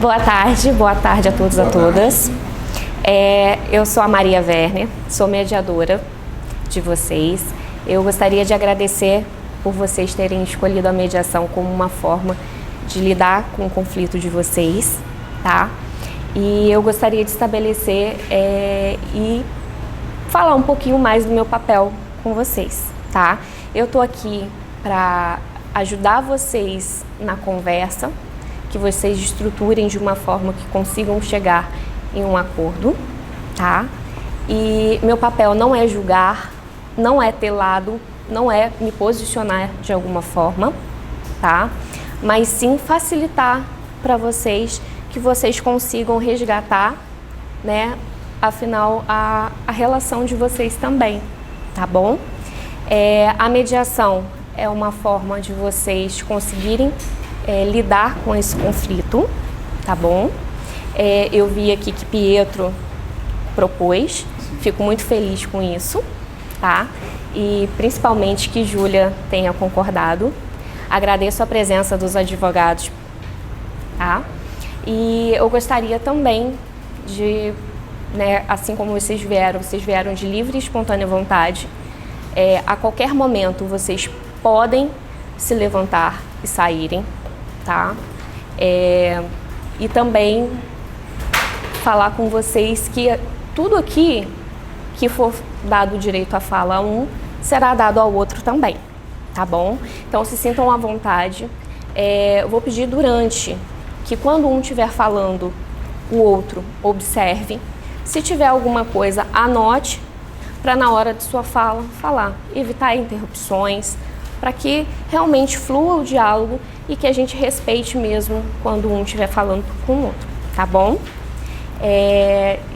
Boa tarde a todos e a todas. Eu sou a Maria Werner, sou mediadora de vocês. Eu gostaria de agradecer por vocês terem escolhido a mediação como uma forma de lidar com o conflito de vocês, tá? E eu gostaria de estabelecer e falar um pouquinho mais do meu papel com vocês, tá? Eu tô aqui para ajudar vocês na conversa, que vocês estruturem de uma forma que consigam chegar em um acordo, tá? E meu papel não é julgar, não é ter lado, não é me posicionar de alguma forma, tá? Mas sim facilitar para vocês que vocês consigam resgatar, né? Afinal, a relação de vocês também, tá bom? A mediação é uma forma de vocês conseguirem lidar com esse conflito, tá bom? Eu vi aqui que Pietro propôs, fico muito feliz com isso, tá? E principalmente que Júlia tenha concordado. Agradeço a presença dos advogados, tá? E eu gostaria também de, né, assim como vocês vieram de livre e espontânea vontade, a qualquer momento vocês podem se levantar e saírem, tá? E também falar com vocês que tudo aqui que for dado direito à fala a um, será dado ao outro também, tá bom? Então se sintam à vontade. Eu vou pedir durante que quando um estiver falando, o outro observe. Se tiver alguma coisa, anote para na hora de sua fala, falar. Evitar interrupções, para que realmente flua o diálogo e que a gente respeite mesmo quando um estiver falando com o outro, tá bom?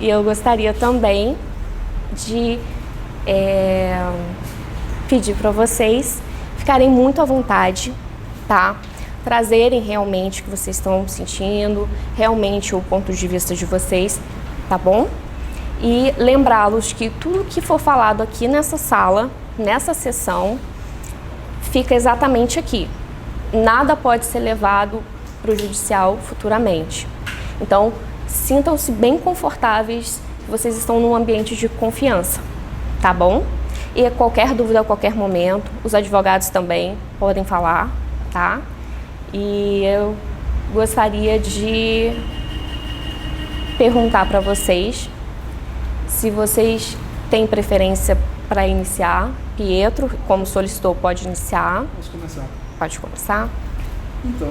E eu gostaria também de pedir para vocês ficarem muito à vontade, tá? Trazerem realmente o que vocês estão sentindo, realmente o ponto de vista de vocês, tá bom? E lembrá-los que tudo que for falado aqui nessa sala, nessa sessão, fica exatamente aqui. Nada pode ser levado para o judicial futuramente. Então, sintam-se bem confortáveis, vocês estão num ambiente de confiança, tá bom? E qualquer dúvida a qualquer momento, os advogados também podem falar, tá? E eu gostaria de perguntar para vocês se vocês têm preferência para iniciar. Pietro, como solicitou, pode iniciar. Posso começar? Pode começar. Então,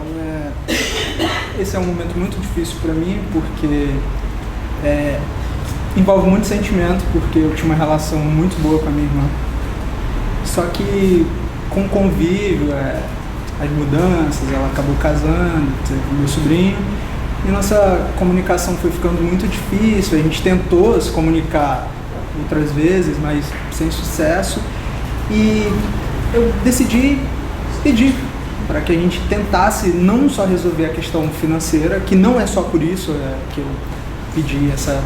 esse é um momento muito difícil para mim, porque envolve muito sentimento, porque eu tinha uma relação muito boa com a minha irmã. Só que com o convívio, as mudanças, ela acabou casando, teve meu sobrinho, e nossa comunicação foi ficando muito difícil. A gente tentou se comunicar outras vezes, mas sem sucesso. E eu decidi pedir para que a gente tentasse não só resolver a questão financeira, que não é só por isso que eu pedi essa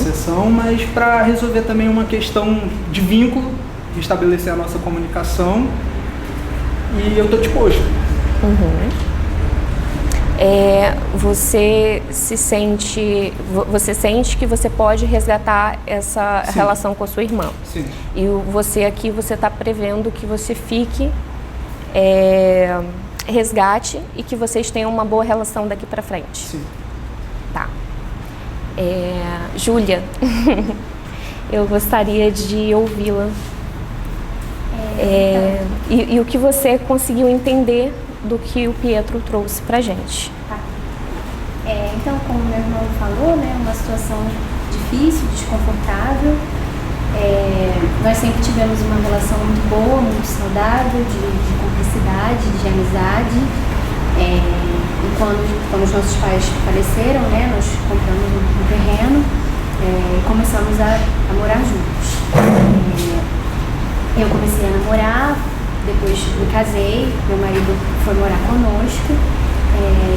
sessão, mas para resolver também uma questão de vínculo, estabelecer a nossa comunicação. E eu tô disposto. Você sente que você pode resgatar essa Sim. relação com a sua irmã? Sim. E você está prevendo que você fique, resgate e que vocês tenham uma boa relação daqui para frente? Sim. Tá. Júlia, eu gostaria de ouvi-la. E o que você conseguiu entender do que o Pietro trouxe pra gente. Tá. Então, como meu irmão falou, né, uma situação difícil, desconfortável. Nós sempre tivemos uma relação muito boa, muito saudável, de cumplicidade, de amizade. E quando os nossos pais faleceram, né, nós compramos um terreno e começamos a morar juntos. Eu comecei a namorar, depois me casei, meu marido foi morar conosco,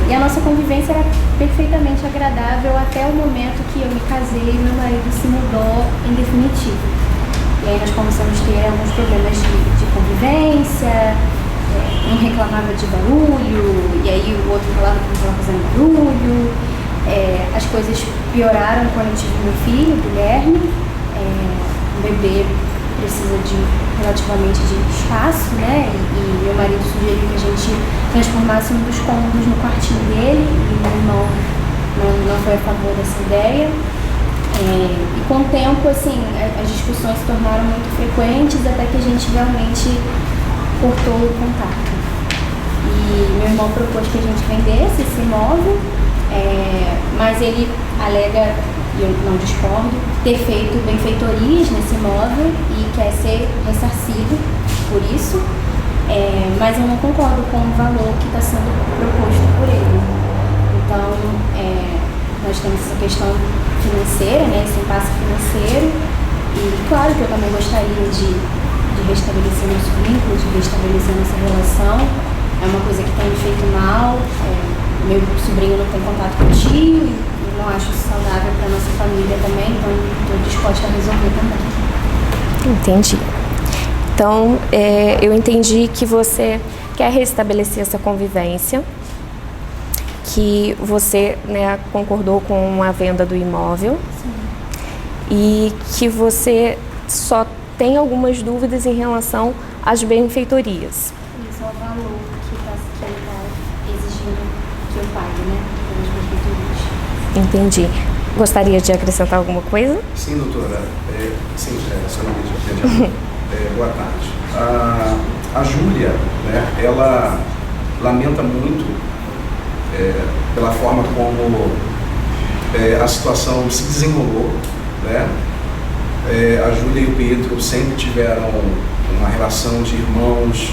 e a nossa convivência era perfeitamente agradável até o momento que eu me casei e meu marido se mudou em definitivo. E aí nós começamos a ter alguns problemas de convivência, um reclamava de barulho, e aí o outro falava que não estava fazendo barulho, as coisas pioraram quando eu tive meu filho, Guilherme. Um bebê precisa relativamente de espaço, né? E meu marido sugeriu que a gente transformasse um dos cômodos no quartinho dele, e meu irmão não foi a favor dessa ideia. E com o tempo, assim, as discussões se tornaram muito frequentes até que a gente realmente cortou o contato. E meu irmão propôs que a gente vendesse esse imóvel, mas ele alega, e eu não discordo, ter feito benfeitorias nesse imóvel e quer ser ressarcido por isso, mas eu não concordo com o valor que está sendo proposto por ele. Então, nós temos essa questão financeira, né, esse impasse financeiro, e claro que eu também gostaria de restabelecer nosso vínculo, de restabelecer nossa relação. É uma coisa que tem me feito mal, meu sobrinho não tem contato com o tio, e não acho isso saudável para nossa família também, então estou disposta a resolver também. Entendi. Então, eu entendi que você quer restabelecer essa convivência, que você, né, concordou com a venda do imóvel. Sim. E que você só tem algumas dúvidas em relação às benfeitorias. Isso é o valor que ele está exigindo que eu pague, né, pelas benfeitorias. Entendi. Gostaria de acrescentar alguma coisa? Sim, doutora. Senhora, boa tarde. A Júlia, né, ela lamenta muito pela forma como a situação se desenrolou, né? A Júlia e o Pedro sempre tiveram uma relação de irmãos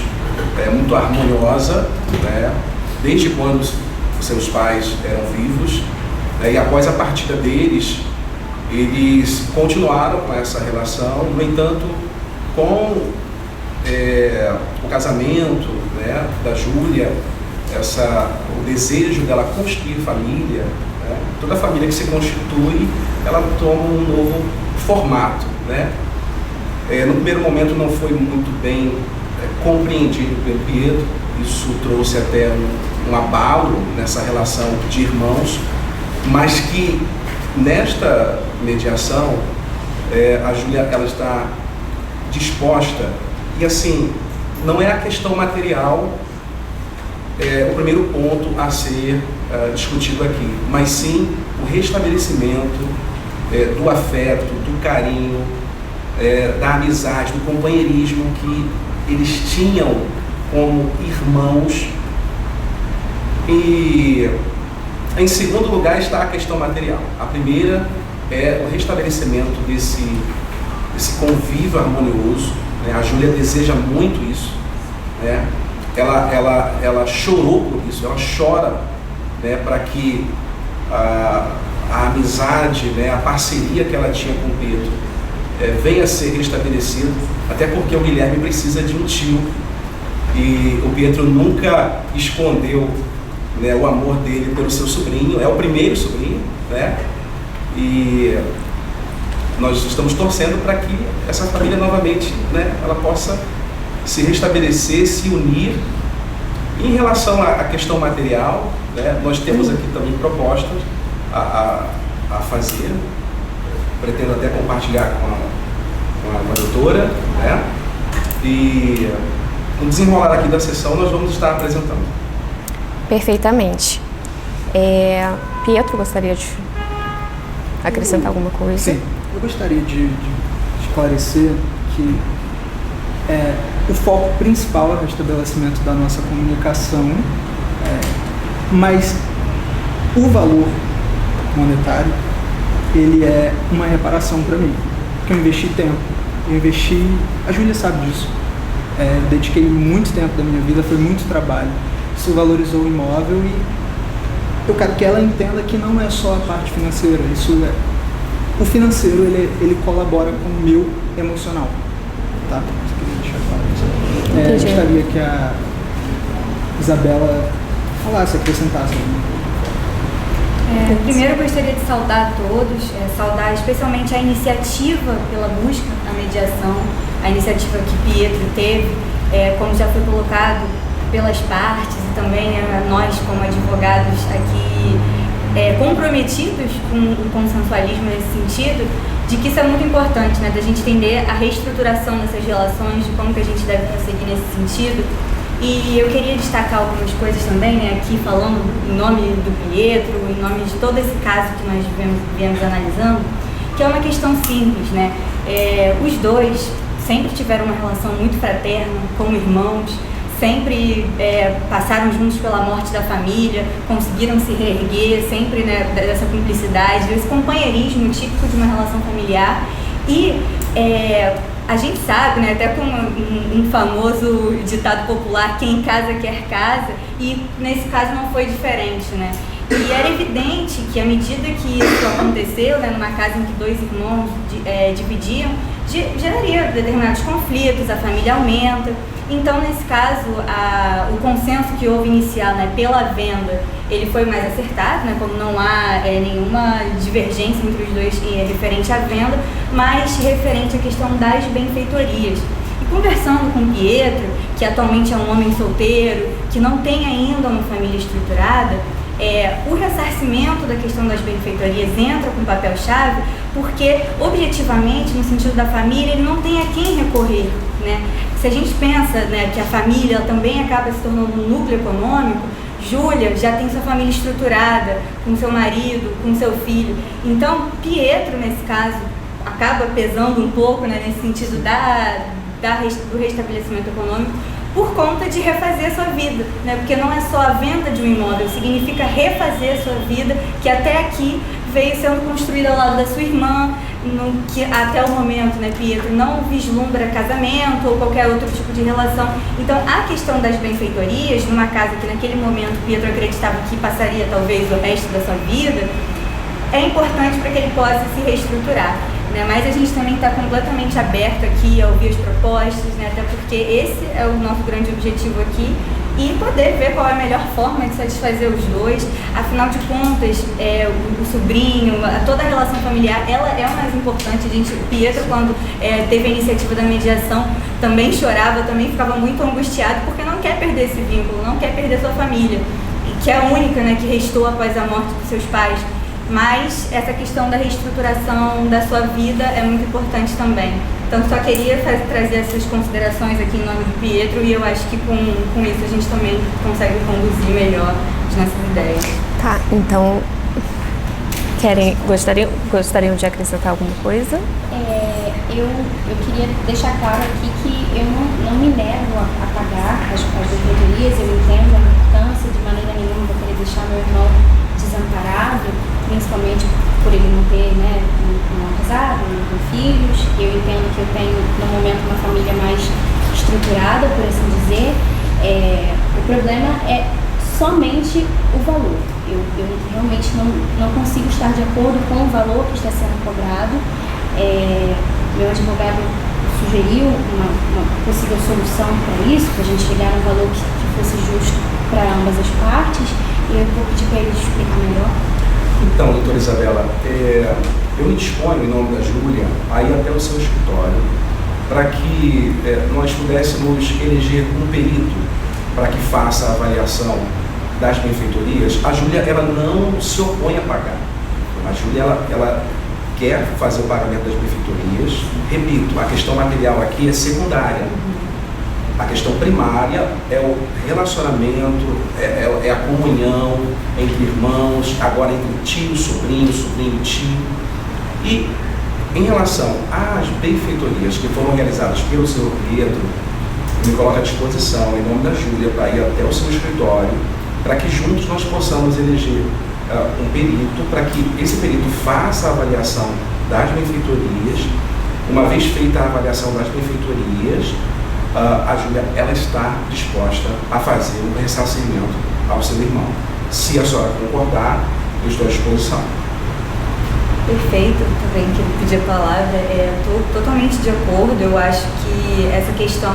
muito harmoniosa, né? Desde quando seus pais eram vivos, né? E após a partida deles, eles continuaram com essa relação. No entanto, com o casamento, né, da Júlia, o desejo dela constituir família, né? Toda família que se constitui, ela toma um novo formato, né? No primeiro momento não foi muito bem compreendido pelo Pietro, isso trouxe até um abalo nessa relação de irmãos, mas que nesta mediação a Júlia, ela está disposta, e assim, não é a questão material o primeiro ponto a ser discutido aqui, mas sim o restabelecimento do afeto, do carinho, da amizade, do companheirismo que eles tinham como irmãos. E em segundo lugar está a questão material. A primeira é o restabelecimento desse convívio harmonioso, né? A Júlia deseja muito isso, né? Ela chorou por isso, ela chora, né, para que a amizade, né, a parceria que ela tinha com o Pedro venha a ser restabelecida, até porque o Guilherme precisa de um tio, e o Pedro nunca escondeu, né, o amor dele pelo seu sobrinho, é o primeiro sobrinho, né, e nós estamos torcendo para que essa família novamente, né, ela possa se restabelecer, se unir. Em relação à questão material, né, nós temos aqui também propostas a fazer, pretendo até compartilhar com a doutora, né, e no desenrolar aqui da sessão nós vamos estar apresentando. Perfeitamente. Pietro, gostaria de acrescentar alguma coisa? Sim, eu gostaria de esclarecer que o foco principal é o restabelecimento da nossa comunicação, mas o valor monetário, ele é uma reparação para mim, porque eu investi tempo, a Júlia sabe disso, dediquei muito tempo da minha vida, foi muito trabalho, isso valorizou o imóvel, e eu quero que ela entenda que não é só a parte financeira, o financeiro ele colabora com o meu emocional, tá? Eu gostaria que a Isabela falasse, acrescentasse. Primeiro eu gostaria de saudar a todos, saudar especialmente a iniciativa pela busca da mediação, a iniciativa que Pietro teve, como já foi colocado pelas partes, e também nós como advogados aqui comprometidos com o consensualismo nesse sentido, de que isso é muito importante, né, da gente entender a reestruturação dessas relações, de como que a gente deve prosseguir nesse sentido. E eu queria destacar algumas coisas também, né, aqui falando em nome do Pietro, em nome de todo esse caso que nós viemos analisando, que é uma questão simples, né? Os dois sempre tiveram uma relação muito fraterna, como irmãos, sempre passaram juntos pela morte da família, conseguiram se reerguer, sempre, né, dessa cumplicidade, desse companheirismo típico de uma relação familiar. E a gente sabe, né, até com um famoso ditado popular, quem casa quer casa, e nesse caso não foi diferente, né? E era evidente que à medida que isso aconteceu, né, numa casa em que dois irmãos dividiam, geraria determinados conflitos, a família aumenta. Então, nesse caso, o consenso que houve inicial, né, pela venda, ele foi mais acertado, né, como não há nenhuma divergência entre os dois referente à venda, mas referente à questão das benfeitorias. E conversando com o Pietro, que atualmente é um homem solteiro, que não tem ainda uma família estruturada, o ressarcimento da questão das benfeitorias entra com papel-chave, porque, objetivamente, no sentido da família, ele não tem a quem recorrer, né? Se a gente pensa, né, que a família também acaba se tornando um núcleo econômico, Júlia já tem sua família estruturada, com seu marido, com seu filho. Então, Pietro, nesse caso, acaba pesando um pouco, né, nesse sentido do restabelecimento econômico, por conta de refazer a sua vida, né? Porque não é só a venda de um imóvel, significa refazer a sua vida, que até aqui veio sendo construída ao lado da sua irmã, que até o momento, né, Pietro não vislumbra casamento ou qualquer outro tipo de relação. Então, a questão das benfeitorias, numa casa que naquele momento Pietro acreditava que passaria talvez o resto da sua vida, é importante para que ele possa se reestruturar, né? Mas a gente também está completamente aberto aqui a ouvir as propostas, né? Até porque esse é o nosso grande objetivo aqui, e poder ver qual é a melhor forma de satisfazer os dois. Afinal de contas, o sobrinho, toda a relação familiar, ela é o mais importante. Pietro, quando teve a iniciativa da mediação, também chorava, também ficava muito angustiado, porque não quer perder esse vínculo, não quer perder sua família, que é a única, né, que restou após a morte dos seus pais. Mas essa questão da reestruturação da sua vida é muito importante também. Então, só queria trazer essas considerações aqui em nome do Pietro, e eu acho que com isso a gente também consegue conduzir melhor as nossas ideias. Tá, então, gostariam de acrescentar alguma coisa? Eu queria deixar claro aqui que eu não me nego a pagar as benfeitorias, eu entendo a importância, de maneira nenhuma vou querer deixar meu irmão desamparado, principalmente por ele não ter, né, um casado, não ter filhos. Eu entendo que eu tenho, no momento, uma família mais estruturada, por assim dizer. O problema é somente o valor. Eu realmente não consigo estar de acordo com o valor que está sendo cobrado. Meu advogado sugeriu uma possível solução para isso, para a gente chegar a um valor que fosse justo para ambas as partes, e eu vou pedir para ele explicar melhor. Então, doutora Isabela, eu me disponho, em nome da Júlia, a ir até o seu escritório para que nós pudéssemos eleger um perito para que faça a avaliação das benfeitorias. A Júlia, ela não se opõe a pagar. A Júlia, ela quer fazer o pagamento das benfeitorias. Repito, a questão material aqui é secundária. A questão primária é o relacionamento, é a comunhão entre irmãos, agora entre tio, sobrinho, tio. E em relação às benfeitorias que foram realizadas pelo senhor Pietro, eu me coloco à disposição, em nome da Júlia, para ir até o seu escritório, para que juntos nós possamos eleger um perito, para que esse perito faça a avaliação das benfeitorias. Uma vez feita a avaliação das benfeitorias, a Júlia, ela está disposta a fazer um ressarcimento ao seu irmão. Se a senhora concordar, eu estou à disposição. Perfeito, também que ele pediu a palavra, estou totalmente de acordo. Eu acho que essa questão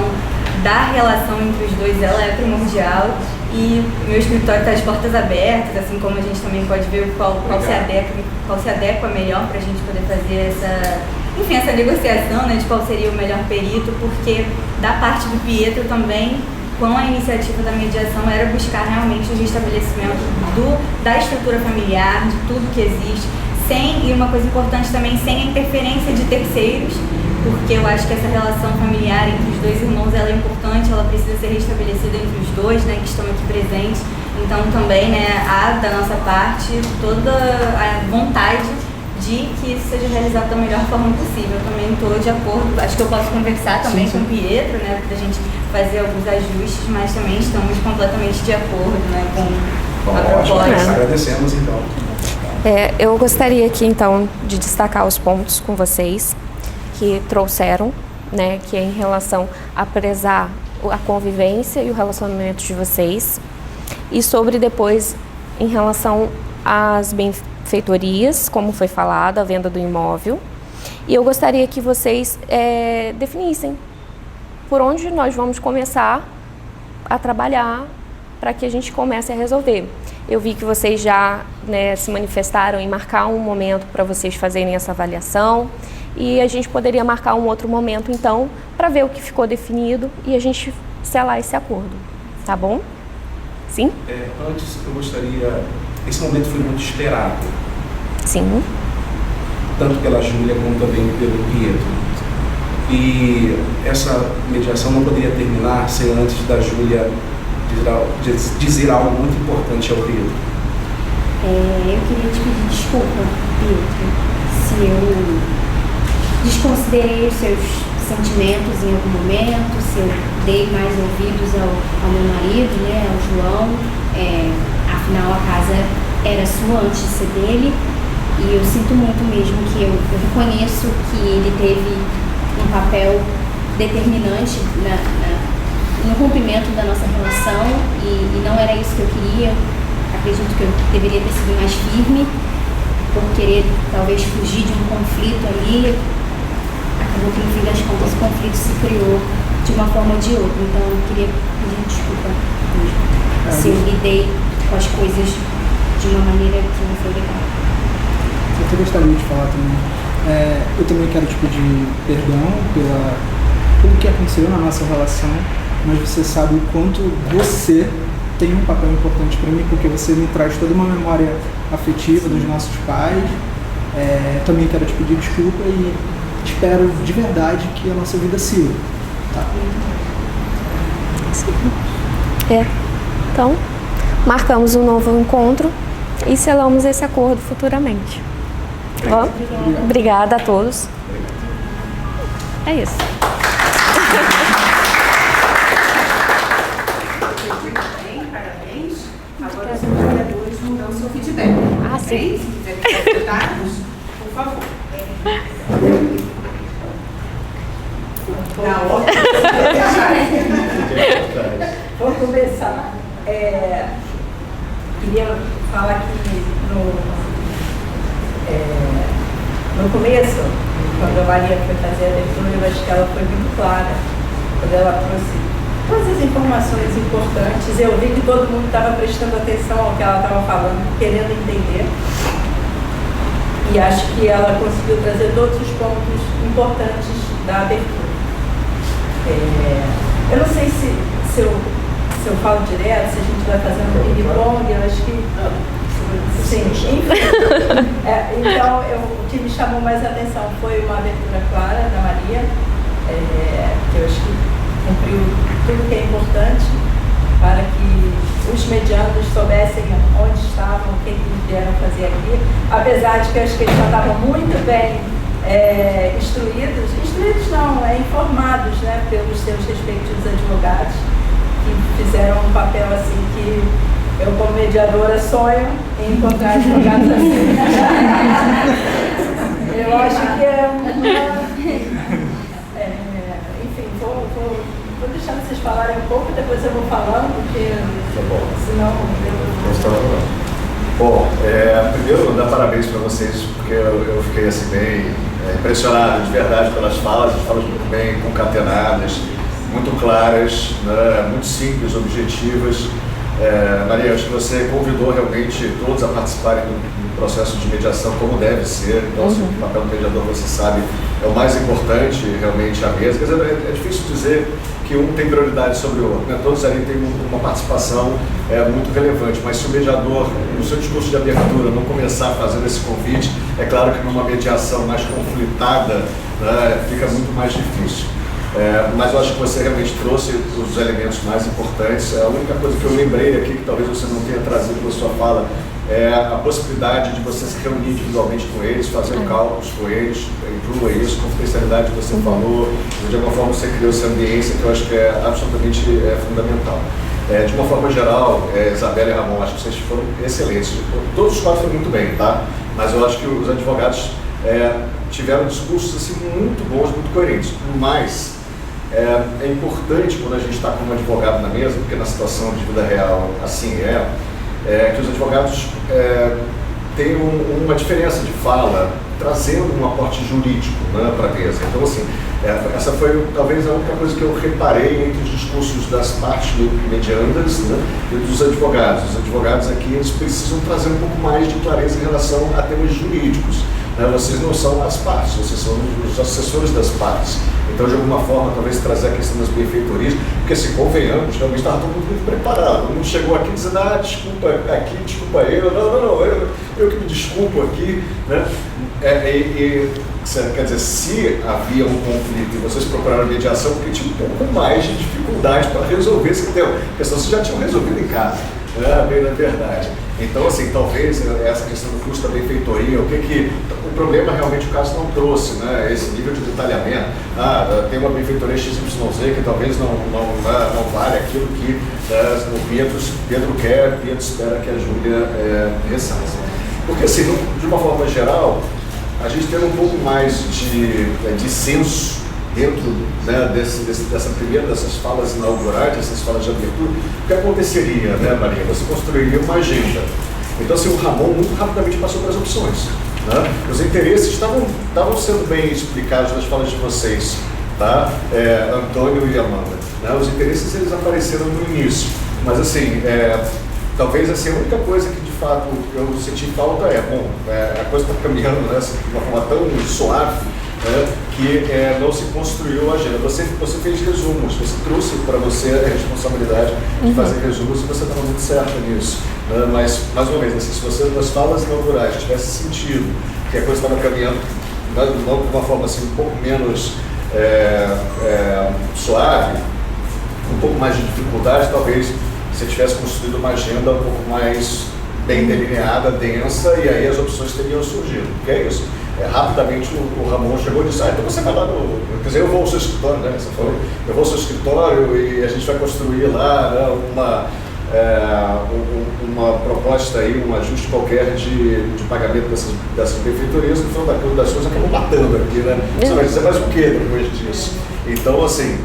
da relação entre os dois, ela é primordial, e meu escritório está de portas abertas, assim como a gente também pode ver qual se adequa melhor para a gente poder fazer essa negociação, né, de qual seria o melhor perito, porque da parte do Pietro também, com a iniciativa da mediação, era buscar realmente o restabelecimento do da estrutura familiar, de tudo que existe, e uma coisa importante também, sem a interferência de terceiros, porque eu acho que essa relação familiar entre os dois irmãos ela é importante, ela precisa ser restabelecida entre os dois, né, que estão aqui presentes. Então também, né, há da nossa parte toda a vontade de que isso seja realizado da melhor forma possível. Eu também estou de acordo, acho que eu posso conversar também com o Pietro, né, para a gente fazer alguns ajustes, mas também estamos completamente de acordo, né, com a proposta. Agradecemos então. Eu gostaria aqui então de destacar os pontos com vocês que trouxeram, né, que é em relação a prezar a convivência e o relacionamento de vocês, e sobre depois em relação às benfeitorias, como foi falado, a venda do imóvel. E eu gostaria que vocês definissem por onde nós vamos começar a trabalhar para que a gente comece a resolver. Eu vi que vocês já, né, se manifestaram em marcar um momento para vocês fazerem essa avaliação, e a gente poderia marcar um outro momento, então, para ver o que ficou definido e a gente selar esse acordo, tá bom? Sim? Antes, eu gostaria... Esse momento foi muito esperado. Sim. Tanto pela Júlia como também pelo Pietro. E essa mediação não poderia terminar sem antes da Júlia dizer algo muito importante ao Pietro. Eu queria te pedir desculpa, Pietro, se eu desconsiderei os seus sentimentos em algum momento, se eu dei mais ouvidos ao meu marido, né, ao João. Afinal, a casa era sua antes de ser dele, e eu sinto muito mesmo que eu reconheço que ele teve um papel determinante no rompimento da nossa relação, e não era isso que eu queria. Acredito que eu deveria ter sido mais firme por querer talvez fugir de um conflito ali. Acabou que no fim das contas o conflito se criou de uma forma ou de outra. Então eu queria pedir desculpa se eu lidei com as coisas de uma maneira que não foi legal. Eu até gostaria de falar também. Eu também quero te pedir perdão pelo que aconteceu na nossa relação, mas você sabe o quanto você tem um papel importante para mim, porque você me traz toda uma memória afetiva dos nossos pais. Também quero te pedir desculpa e espero de verdade que a nossa vida siga. Tá? Sim. Então, marcamos um novo encontro e selamos esse acordo futuramente. Bom? Obrigada a todos. É isso. Parabéns. Agora os vereadores vão dar o seu feedback. Sim. Se quiser ficar sentados, por favor. Na ordem. Vou começar. Queria falar que no começo, quando a Maria foi fazer a leitura, eu acho que ela foi muito clara. Quando ela trouxe todas as informações importantes, eu vi que todo mundo estava prestando atenção ao que ela estava falando, querendo entender. E acho que ela conseguiu trazer todos os pontos importantes da abertura. Eu não sei se eu falo direto, se a gente vai fazendo um ping-pong, eu acho que... Sim, enfim. Então, o que me chamou mais a atenção foi uma abertura clara da Maria, que eu acho que cumpriu tudo que é importante para que os medianos soubessem onde estavam, o que eles vieram fazer aqui, apesar de que eu acho que eles já estavam muito bem instruídos não, informados, né, pelos seus respectivos advogados, que fizeram um papel assim que eu, como mediadora, sonho em encontrar advogados assim. Eu acho que enfim, vou deixar vocês falarem um pouco, depois eu vou falando, porque senão Bom, primeiro dar parabéns para vocês, porque eu fiquei assim bem impressionado de verdade pelas falas muito bem concatenadas, muito claras, né, muito simples, objetivas. Maria, acho que você convidou realmente todos a participarem do processo de mediação como deve ser. Então, assim, o papel do mediador, você sabe, é o mais importante realmente à mesa. Quer dizer, é difícil dizer que um tem prioridade sobre o outro, né? Todos ali têm uma participação muito relevante, mas se o mediador, no seu discurso de abertura, não começar fazendo esse convite, é claro que numa mediação mais conflitada, né, fica muito mais difícil. Mas eu acho que você realmente trouxe os elementos mais importantes. A única coisa que eu lembrei aqui, que talvez você não tenha trazido na sua fala, é a possibilidade de você se reunir individualmente com eles, fazer cálculos com eles, inclua isso, confidencialidade que você falou, de alguma forma você criou essa ambiência que eu acho que é absolutamente fundamental. De uma forma geral, Isabela e Ramon, acho que vocês foram excelentes. Todos os quatro foram muito bem, tá? Mas eu acho que os advogados tiveram discursos assim, muito bons, muito coerentes. Mas é importante quando a gente está com um advogado na mesa, porque na situação de vida real assim que os advogados tenham uma diferença de fala, trazendo um aporte jurídico, né, para a mesa. Então, assim, essa foi talvez a única coisa que eu reparei entre os discursos das partes mediandas, né, e dos advogados. Os advogados aqui eles precisam trazer um pouco mais de clareza em relação a temas jurídicos. Vocês não são as partes, vocês são os assessores das partes. Então, de alguma forma, talvez trazer a questão das benfeitorias, porque se convenhamos, realmente estava todo mundo muito preparado. Todo mundo chegou aqui dizendo, desculpa aqui, desculpa eu, não, eu que me desculpo aqui, né? Quer dizer, se havia um conflito e vocês procuraram mediação, porque tinha um pouco mais de dificuldade para resolver esse tema, porque senão vocês já tinham resolvido em casa, bem na verdade. Então, assim, talvez essa questão do custo da benfeitoria, o problema realmente o caso não trouxe, né? Esse nível de detalhamento. Tem uma benfeitoria XYZ que talvez não vale aquilo que o Pedro quer, Pedro espera que a Júlia ressasse. Porque, assim, de uma forma geral, a gente tem um pouco mais de senso dentro, né, dessas falas inaugurais, dessas falas de abertura. O que aconteceria, né, Maria? Você construiria uma agenda. Então, assim, o Ramon muito rapidamente passou para as opções. Né? Os interesses estavam sendo bem explicados nas falas de vocês, tá? Antônio e Amanda. Né? Os interesses eles apareceram no início, mas assim, talvez assim, a única coisa que de fato eu senti falta a coisa está caminhando, né, assim, de uma forma tão suave, que não se construiu a agenda. Você fez resumos, você trouxe para você a responsabilidade de fazer resumos e você estava muito certo nisso. Né? Mas, mais uma vez, assim, se você nas falas inaugurais tivesse sentido que a coisa estava caminhando de uma forma assim, um pouco menos suave, um pouco mais de dificuldade, talvez você tivesse construído uma agenda um pouco mais bem delineada, densa, e aí as opções teriam surgido. Que é isso? Rapidamente o Ramon chegou e disse, então você vai lá quer dizer, eu vou ao seu escritório, né? Você falou, eu vou ao seu escritório e a gente vai construir lá, né, uma proposta aí, um ajuste qualquer de pagamento dessas benfeitorias. No final das coisas acabou matando aqui, né? Você vai dizer mais o que depois disso? Então, assim,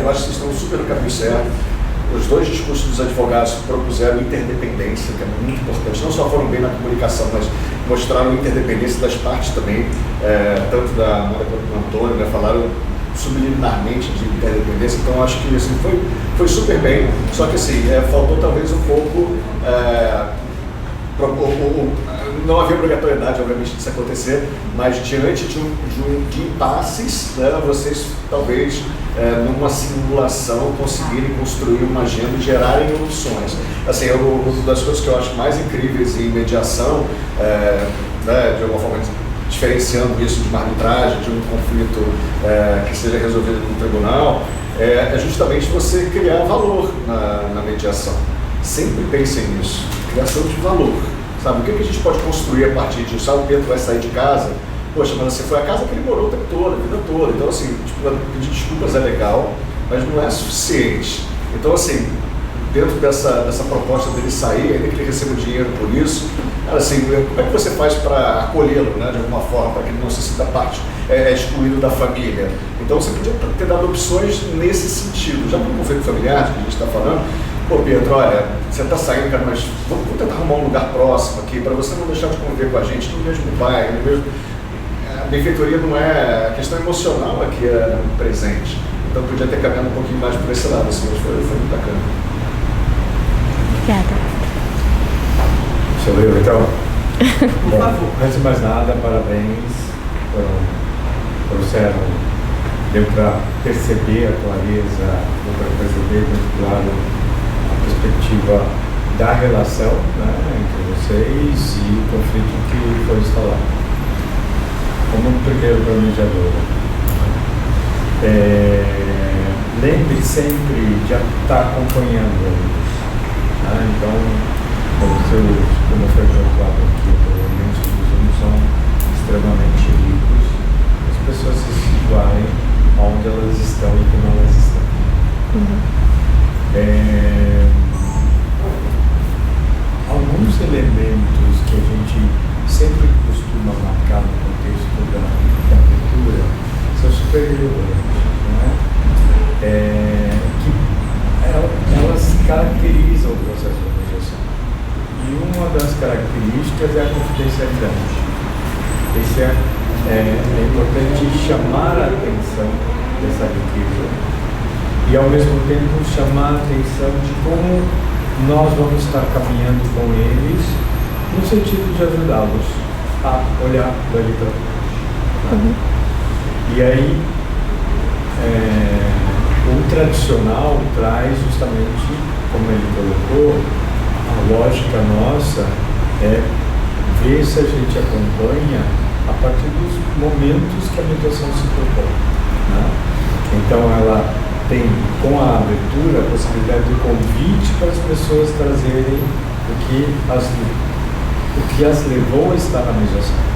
eu acho que vocês estão super no caminho certo. Os dois discursos dos advogados propuseram interdependência, que é muito importante. Não só foram bem na comunicação, mas mostraram interdependência das partes também, tanto da Amanda quanto do Antônio, né, falaram subliminarmente de interdependência. Então, acho que assim, foi super bem. Só que assim, faltou talvez um pouco... não havia obrigatoriedade, obviamente, disso acontecer, mas diante de impasses, né, vocês talvez, numa simulação, conseguirem construir uma agenda e gerarem opções. Assim, uma das coisas que eu acho mais incríveis em mediação, né, de alguma forma diferenciando isso de uma arbitragem, de um conflito que seja resolvido no tribunal, é justamente você criar valor na mediação. Sempre pensem nisso, criação de valor. Sabe, o que a gente pode construir a partir disso? O Pedro vai sair de casa, poxa, mas você foi a casa que ele morou o tempo todo, a vida toda. Então, assim, pedir desculpas é legal, mas não é suficiente. Então, assim, dentro dessa proposta dele sair, ainda que ele receba o dinheiro por isso, assim, como é que você faz para acolhê-lo, né, de alguma forma, para que ele não se sinta parte, excluído da família? Então, você podia ter dado opções nesse sentido. Já para o conflito familiar, que a gente está falando, pô, Pedro, olha, você está saindo, cara, mas vamos tentar arrumar um lugar próximo aqui, para você não deixar de conviver com a gente no mesmo bairro, no mesmo... A benfeitoria não é... A questão emocional aqui é presente. Então, podia ter caminhado um pouquinho mais por esse lado, assim, mas foi muito bacana. Obrigada. Sou eu, então? Bom, antes de mais nada, parabéns por ser. Deu para perceber a clareza, deu para perceber muito claro a perspectiva da relação, né, entre vocês e o conflito que foi instalado. Como primeiro planejador, lembre sempre de estar acompanhando eles. Né? Então, como foi colocado aqui, provavelmente os resumos são extremamente ricos. As pessoas se situarem onde elas estão e como elas estão. Alguns elementos que a gente sempre costuma marcar no contexto da abertura são super relevantes, né? Que elas caracterizam o processo de mediação. E uma das características é a confidencialidade. Esse é importante chamar a atenção dessa riqueza e, ao mesmo tempo, chamar a atenção de como nós vamos estar caminhando com eles no sentido de ajudá-los a olhar dali para frente. E aí, o tradicional traz justamente, como ele colocou, a lógica nossa é ver se a gente acompanha a partir dos momentos que a meditação se propõe. Né? Então ela tem, com a abertura, a possibilidade do convite para as pessoas trazerem o que as levou a estar na meditação.